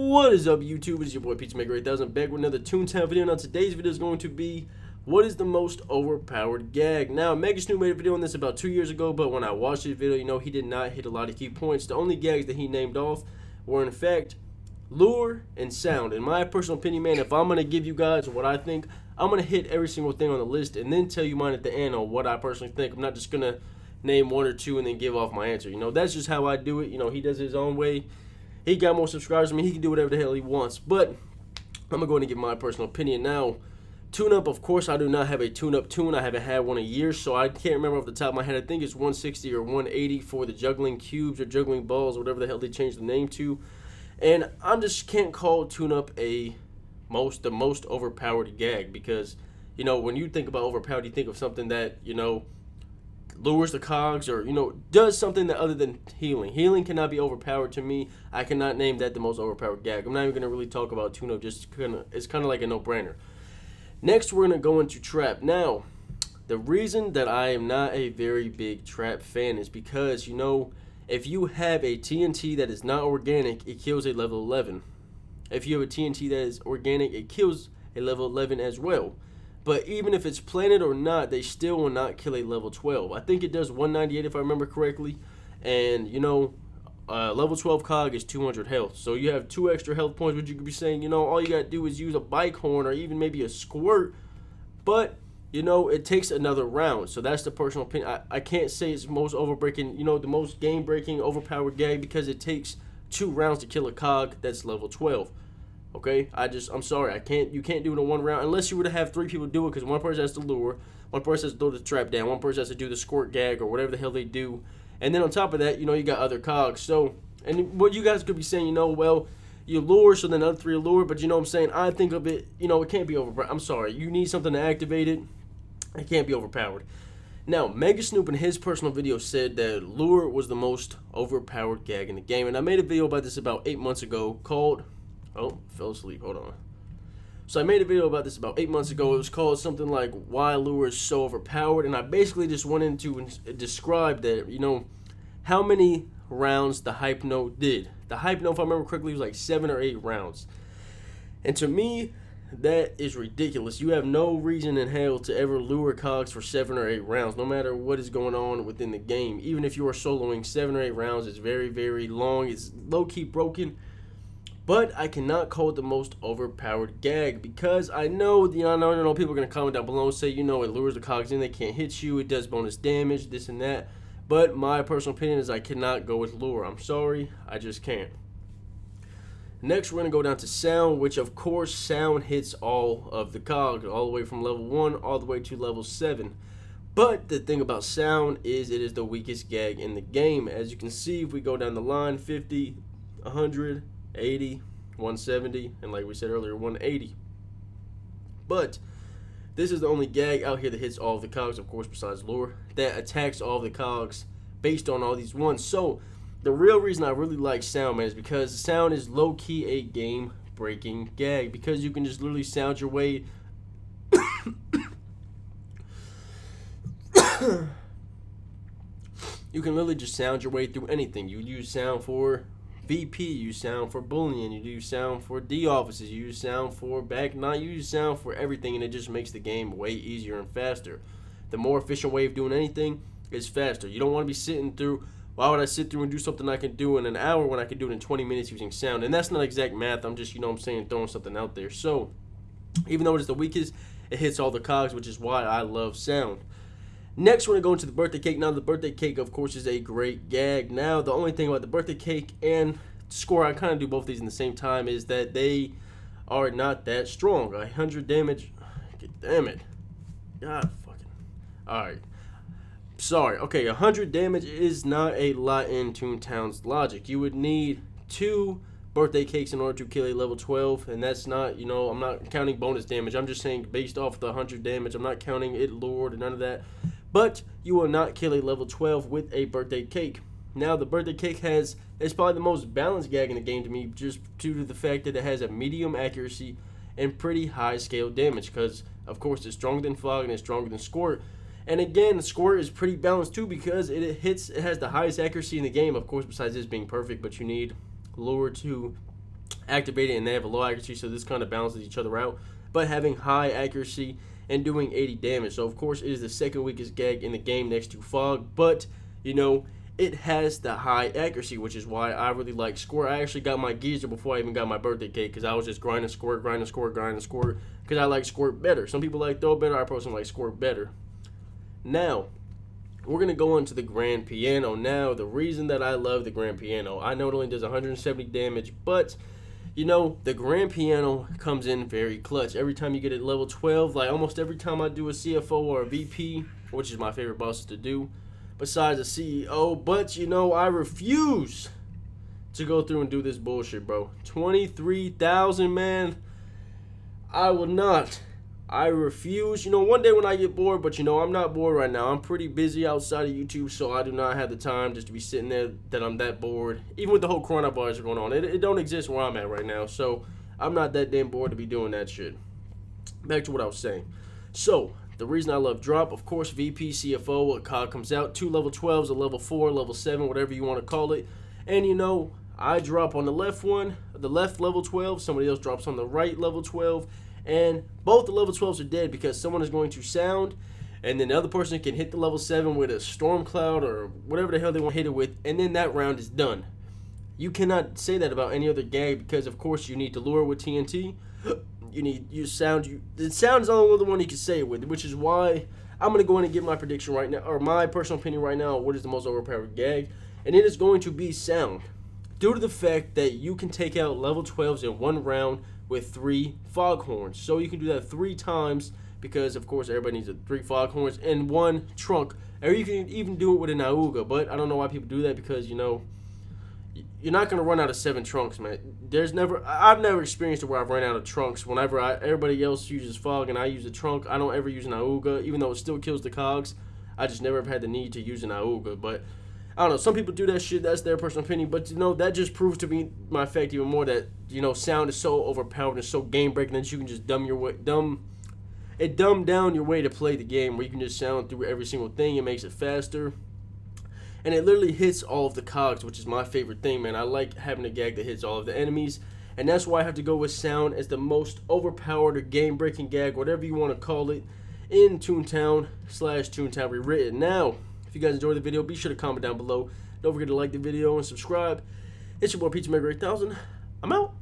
What is up, YouTube? It's your boy PizzaMaker8000 back with another Toontown video. Now today's video is going to be what is the most overpowered gag. Now Mega Snoop made a video on this about 2 years ago, but when I watched this video, you know, he did not hit a lot of key points. The only gags that he named off were in fact lure and sound. In my personal opinion, man, if I'm gonna give you guys what I think, I'm gonna hit every single thing on the list and then tell you mine at the end on what I personally think. I'm not just gonna name one or two and then give off my answer. You know, that's just how I do it. You know, he does it his own way. He got more subscribers than me. He can do whatever the hell he wants. But I'm going to go ahead and give my personal opinion. Now, tune-up, of course, I do not have a tune-up tune. I haven't had one in years, so I can't remember off the top of my head. I think it's 160 or 180 for the juggling cubes or juggling balls, whatever the hell they changed the name to. And I just can't call tune-up the most overpowered gag because, you know, when you think about overpowered, you think of something that, you know, lures the cogs or, you know, does something that other than healing. Healing cannot be overpowered to me. I cannot name that the most overpowered gag. I'm not even going to really talk about tune-up. Just it's kind of like a no-brainer. Next, we're going to go into trap. Now, the reason that I am not a very big trap fan is because, you know, if you have a TNT that is not organic, it kills a level 11. If you have a TNT that is organic, it kills a level 11 as well. But even if it's planted or not, they still will not kill a level 12. I think it does 198 if I remember correctly. And, you know, level 12 cog is 200 health. So you have 2 extra health points, which you could be saying, you know, all you got to do is use a bike horn or even maybe a squirt. But, you know, it takes another round. So that's the personal opinion. I can't say it's most overbreaking, you know, the most game-breaking, overpowered gag because it takes 2 rounds to kill a cog that's level 12. Okay, I'm sorry, you can't do it in one round unless you were to have 3 people do it because one person has to lure, one person has to throw the trap down, one person has to do the squirt gag or whatever the hell they do, and then on top of that, you know, you got other cogs. So, and what you guys could be saying, you know, well, you lure, so then the other 3 are lure, but you know what I'm saying, I think of it, you know, it can't be overpowered. I'm sorry, you need something to activate it, it can't be overpowered. Now, Mega Snoop in his personal video said that lure was the most overpowered gag in the game, and I made a video about this about 8 months ago called... Oh, fell asleep. Hold on. So I made a video about this about 8 months ago. It was called something like Why Lure is So Overpowered. And I basically just went into and described that, you know, how many rounds the hype note did. The hype note, if I remember correctly, was like 7 or 8 rounds. And to me, that is ridiculous. You have no reason in hell to ever lure cogs for 7 or 8 rounds, no matter what is going on within the game. Even if you are soloing 7 or 8 rounds, it's very, very long. It's low-key broken. But I cannot call it the most overpowered gag because I know, you know, I know people are going to comment down below and say, you know, it lures the cogs in, they can't hit you, it does bonus damage, this and that. But my personal opinion is I cannot go with lure. I'm sorry, I just can't. Next, we're going to go down to sound, which of course sound hits all of the cogs, all the way from level 1 all the way to level 7. But the thing about sound is it is the weakest gag in the game. As you can see, if we go down the line, 50, 100, 80, 170, and like we said earlier, 180. But this is the only gag out here that hits all of the cogs, of course, besides lure, that attacks all of the cogs based on all these ones. So the real reason I really like sound, man, is because sound is low-key a game-breaking gag because you can just literally sound your way. You can literally just sound your way through anything. You use sound for VP, you use sound for bullying, you use sound for D offices, you use sound for back nine, you use sound for everything, and it just makes the game way easier and faster. The more efficient way of doing anything is faster. You don't want to be sitting through, why would I sit through and do something I can do in an hour when I can do it in 20 minutes using sound? And that's not exact math, I'm just, you know what I'm saying, throwing something out there. So, even though it is the weakest, it hits all the cogs, which is why I love sound. Next, we're going to go into the birthday cake. Now, the birthday cake, of course, is a great gag. Now, the only thing about the birthday cake and score, I kind of do both these in the same time, is that they are not that strong. 100 damage. Damn it. God fucking. Alright. Sorry. Okay, 100 damage is not a lot in Toontown's logic. You would need 2 birthday cakes in order to kill a level 12, and that's not, you know, I'm not counting bonus damage. I'm just saying based off the 100 damage. I'm not counting it lured and none of that. But you will not kill a level 12 with a birthday cake. Now, the birthday cake is probably the most balanced gag in the game to me, just due to the fact that it has a medium accuracy and pretty high scale damage, because of course it's stronger than fog and it's stronger than squirt. And again, squirt is pretty balanced too because it has the highest accuracy in the game, of course, besides this being perfect, but you need lure to activated and they have a low accuracy, so this kind of balances each other out. But having high accuracy and doing 80 damage. So of course it is the second weakest gag in the game next to Fog, but you know, it has the high accuracy, which is why I really like Squirt. I actually got my Geezer before I even got my birthday cake because I was just grinding Squirt because I like Squirt better. Some people like Throw better, I personally like Squirt better. Now, we're going to go on to the Grand Piano. Now, the reason that I love the Grand Piano, I know it only does 170 damage, but you know, the Grand Piano comes in very clutch. Every time you get it level 12, like almost every time I do a CFO or a VP, which is my favorite bosses to do, besides a CEO, but you know, I refuse to go through and do this bullshit, bro. 23,000, man. I will not. I refuse. You know, one day when I get bored, but you know, I'm not bored right now. I'm pretty busy outside of YouTube, so I do not have the time just to be sitting there that I'm that bored. Even with the whole coronavirus going on, it don't exist where I'm at right now, so I'm not that damn bored to be doing that shit. Back to what I was saying. So, the reason I love Drop, of course, VP, CFO, a cog comes out, 2 level 12s, a level 4, level 7, whatever you want to call it. And you know, I drop on the left one, the left level 12, somebody else drops on the right level 12, and both the level 12s are dead because someone is going to sound, and then the other person can hit the level 7 with a storm cloud or whatever the hell they want to hit it with, and then that round is done. You cannot say that about any other gag because, of course, you need to lure with TNT. The sound is the only one you can say it with, which is why I'm going to go in and give my prediction right now, or my personal opinion right now, what is the most overpowered gag, and it is going to be sound. Due to the fact that you can take out level 12s in one round with 3 foghorns. So you can do that 3 times because, of course, everybody needs 3 foghorns and 1 trunk. Or you can even do it with an Auga, but I don't know why people do that because, you know, you're not going to run out of 7 trunks, man. I've never experienced it where I've run out of trunks. Whenever everybody else uses fog and I use a trunk, I don't ever use an Auga, even though it still kills the cogs. I just never have had the need to use an Auga, but I don't know, some people do that shit, that's their personal opinion, but you know, that just proves to me my fact even more that, you know, sound is so overpowered and so game breaking that you can just dumb down your way to play the game where you can just sound through every single thing. It makes it faster. And it literally hits all of the cogs, which is my favorite thing, man. I like having a gag that hits all of the enemies. And that's why I have to go with sound as the most overpowered or game-breaking gag, whatever you want to call it, in Toontown/Toontown Rewritten. Now, if you guys enjoyed the video, be sure to comment down below. Don't forget to like the video and subscribe. It's your boy Pizza Maker 8000. I'm out.